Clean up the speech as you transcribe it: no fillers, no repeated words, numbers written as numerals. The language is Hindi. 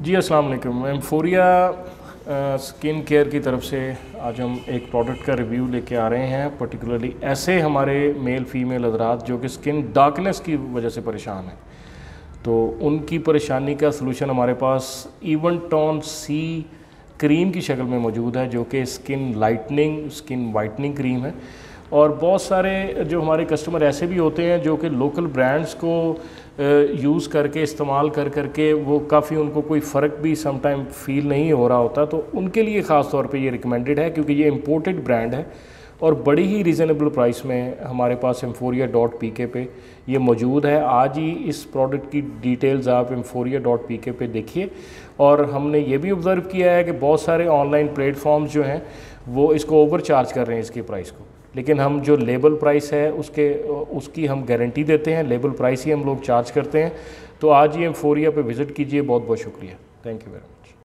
जी अस्सलाम वालेकुम। एम्फोरिया स्किन केयर की तरफ से आज हम एक प्रोडक्ट का रिव्यू लेके आ रहे हैं। पर्टिकुलरली ऐसे हमारे मेल फीमेल हजरात जो कि स्किन डार्कनेस की वजह से परेशान हैं, तो उनकी परेशानी का सलूशन हमारे पास इवन टोन सी क्रीम की शक्ल में मौजूद है, जो कि skin lightening skin whitening cream है। और बहुत सारे जो हमारे कस्टमर ऐसे भी होते हैं जो कि लोकल ब्रांड्स को यूज़ करके इस्तेमाल करके वो काफ़ी उनको कोई फ़र्क भी समटाइम फ़ील नहीं हो रहा होता, तो उनके लिए ख़ास तौर पे ये रिकमेंडेड है, क्योंकि ये इम्पोर्टेड ब्रांड है और बड़ी ही रीज़नेबल प्राइस में हमारे पास एम्फोरिया.pk पे ये मौजूद है। आज ही इस प्रोडक्ट की डिटेल्स आप एम्फोरिया.pk पे देखिए। और हमने ये भी ऑब्ज़र्व किया है कि बहुत सारे ऑनलाइन प्लेटफॉर्म्स जो हैं वो इसको ओवर चार्ज कर रहे हैं इसके प्राइस को, लेकिन हम जो लेबल प्राइस है उसकी हम गारंटी देते हैं, लेबल प्राइस ही हम लोग चार्ज करते हैं। तो आज ही एम्फोरिया पे विज़िट कीजिए। बहुत बहुत शुक्रिया। Thank you very much.